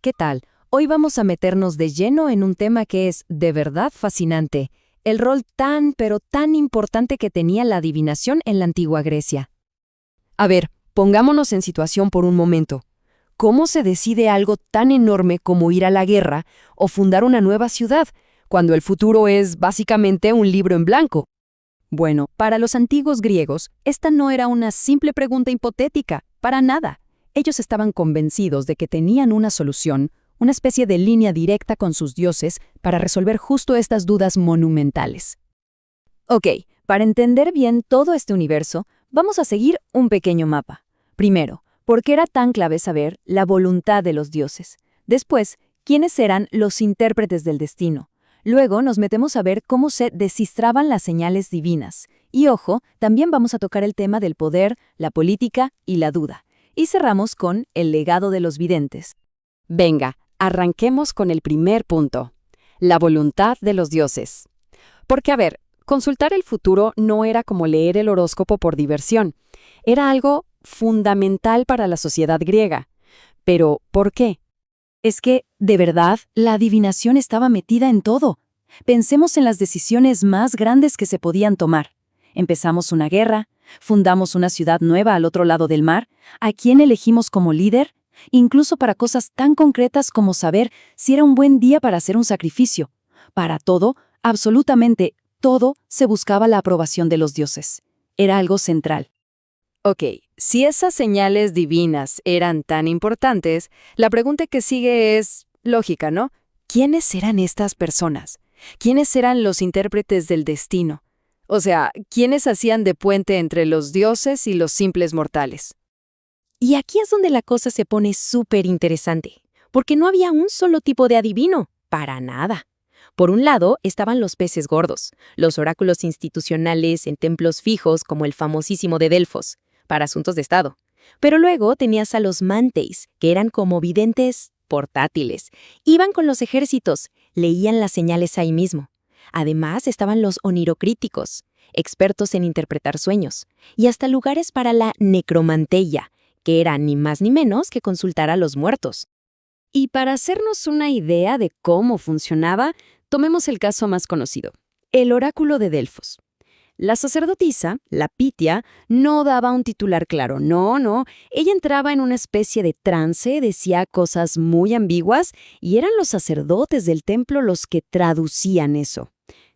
¿qué tal? Hoy vamos a meternos de lleno en un tema que es de verdad fascinante, el rol tan pero tan importante que tenía la adivinación en la antigua Grecia. A ver, pongámonos en situación por un momento. ¿Cómo se decide algo tan enorme como ir a la guerra o fundar una nueva ciudad, cuando el futuro es básicamente un libro en blanco? Bueno, para los antiguos griegos, esta no era una simple pregunta hipotética, para nada. Ellos estaban convencidos de que tenían una solución, una especie de línea directa con sus dioses para resolver justo estas dudas monumentales. Ok, para entender bien todo este universo, vamos a seguir un pequeño mapa. Primero, ¿por qué era tan clave saber la voluntad de los dioses? Después, ¿quiénes eran los intérpretes del destino? Luego nos metemos a ver cómo se descifraban las señales divinas. Y ojo, también vamos a tocar el tema del poder, la política y la duda. Y cerramos con el legado de los videntes. Venga, arranquemos con el primer punto, la voluntad de los dioses. Porque, a ver, consultar el futuro no era como leer el horóscopo por diversión. Era algo fundamental para la sociedad griega. Pero, ¿por qué? Es que, de verdad, la adivinación estaba metida en todo. Pensemos en las decisiones más grandes que se podían tomar. Empezamos una guerra, fundamos una ciudad nueva al otro lado del mar, ¿a quién elegimos como líder? Incluso para cosas tan concretas como saber si era un buen día para hacer un sacrificio. Para todo, absolutamente todo, se buscaba la aprobación de los dioses. Era algo central. Ok, si esas señales divinas eran tan importantes, la pregunta que sigue es lógica, ¿no? ¿Quiénes eran estas personas? ¿Quiénes eran los intérpretes del destino? O sea, ¿quiénes hacían de puente entre los dioses y los simples mortales? Y aquí es donde la cosa se pone súper interesante, porque no había un solo tipo de adivino, para nada. Por un lado estaban los peces gordos, los oráculos institucionales en templos fijos como el famosísimo de Delfos, para asuntos de Estado. Pero luego tenías a los manteis, que eran como videntes portátiles. Iban con los ejércitos, leían las señales ahí mismo. Además estaban los onirocríticos, expertos en interpretar sueños, y hasta lugares para la necromanteia, que era ni más ni menos que consultar a los muertos. Y para hacernos una idea de cómo funcionaba, tomemos el caso más conocido, el oráculo de Delfos. La sacerdotisa, la Pitia, no daba un titular claro, no. Ella entraba en una especie de trance, decía cosas muy ambiguas, y eran los sacerdotes del templo los que traducían eso.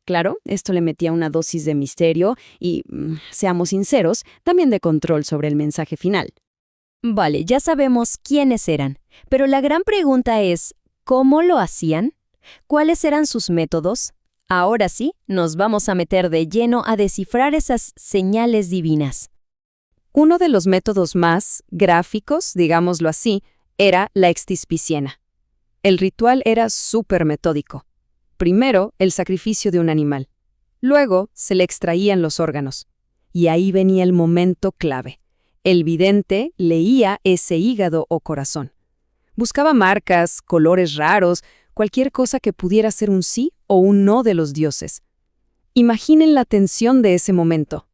Claro, esto le metía una dosis de misterio y, seamos sinceros, también de control sobre el mensaje final. Vale, ya sabemos quiénes eran, pero la gran pregunta es, ¿cómo lo hacían? ¿Cuáles eran sus métodos? Ahora sí, nos vamos a meter de lleno a descifrar esas señales divinas. Uno de los métodos más gráficos, digámoslo así, era la extispiciena. El ritual era súper metódico. Primero, el sacrificio de un animal. Luego, se le extraían los órganos. Y ahí venía el momento clave. El vidente leía ese hígado o corazón. Buscaba marcas, colores raros, cualquier cosa que pudiera ser un sí o un no de los dioses. Imaginen la tensión de ese momento.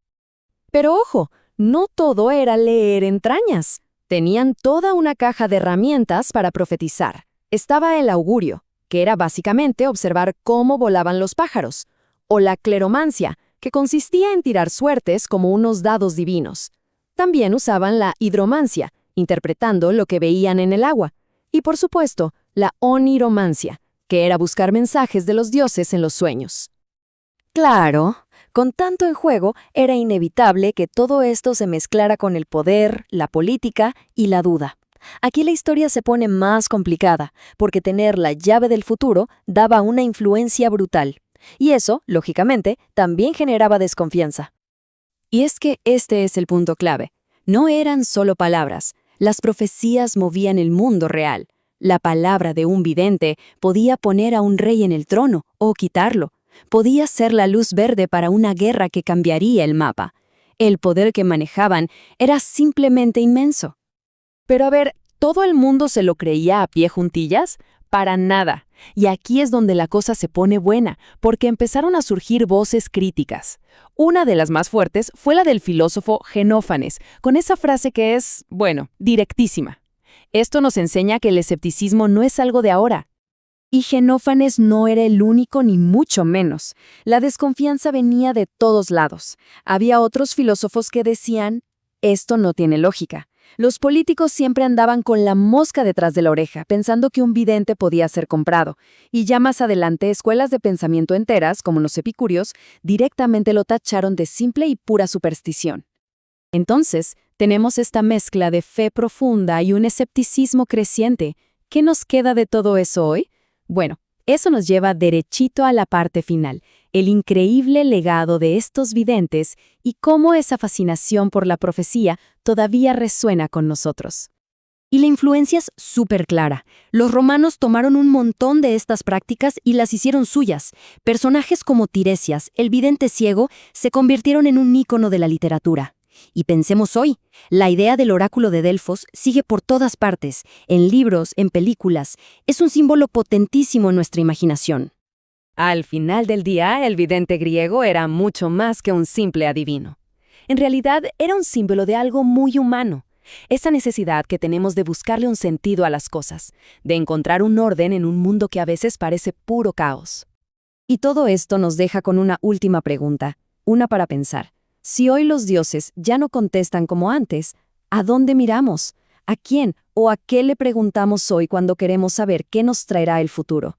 Pero ojo, no todo era leer entrañas. Tenían toda una caja de herramientas para profetizar. Estaba el augurio, que era básicamente observar cómo volaban los pájaros, o la cleromancia, que consistía en tirar suertes como unos dados divinos. También usaban la hidromancia, interpretando lo que veían en el agua. Y por supuesto, la oniromancia, que era buscar mensajes de los dioses en los sueños. Claro, con tanto en juego, era inevitable que todo esto se mezclara con el poder, la política y la duda. Aquí la historia se pone más complicada, porque tener la llave del futuro daba una influencia brutal. Y eso, lógicamente, también generaba desconfianza. Y es que este es el punto clave. No eran solo palabras. Las profecías movían el mundo real. La palabra de un vidente podía poner a un rey en el trono o quitarlo. Podía ser la luz verde para una guerra que cambiaría el mapa. El poder que manejaban era simplemente inmenso. Pero a ver, ¿todo el mundo se lo creía a pie juntillas? Para nada. Y aquí es donde la cosa se pone buena, porque empezaron a surgir voces críticas. Una de las más fuertes fue la del filósofo Genófanes, con esa frase que es, bueno, directísima. Esto nos enseña que el escepticismo no es algo de ahora. Y Xenófanes no era el único ni mucho menos. La desconfianza venía de todos lados. Había otros filósofos que decían, esto no tiene lógica. Los políticos siempre andaban con la mosca detrás de la oreja, pensando que un vidente podía ser comprado. Y ya más adelante, escuelas de pensamiento enteras, como los epicúreos, directamente lo tacharon de simple y pura superstición. Entonces, tenemos esta mezcla de fe profunda y un escepticismo creciente. ¿Qué nos queda de todo eso hoy? Bueno, eso nos lleva derechito a la parte final, el increíble legado de estos videntes y cómo esa fascinación por la profecía todavía resuena con nosotros. Y la influencia es súper clara. Los romanos tomaron un montón de estas prácticas y las hicieron suyas. Personajes como Tiresias, el vidente ciego, se convirtieron en un ícono de la literatura. Y pensemos hoy, la idea del oráculo de Delfos sigue por todas partes, en libros, en películas. Es un símbolo potentísimo en nuestra imaginación. Al final del día, el vidente griego era mucho más que un simple adivino. En realidad, era un símbolo de algo muy humano. Esa necesidad que tenemos de buscarle un sentido a las cosas, de encontrar un orden en un mundo que a veces parece puro caos. Y todo esto nos deja con una última pregunta, una para pensar. Si hoy los dioses ya no contestan como antes, ¿a dónde miramos? ¿A quién o a qué le preguntamos hoy cuando queremos saber qué nos traerá el futuro?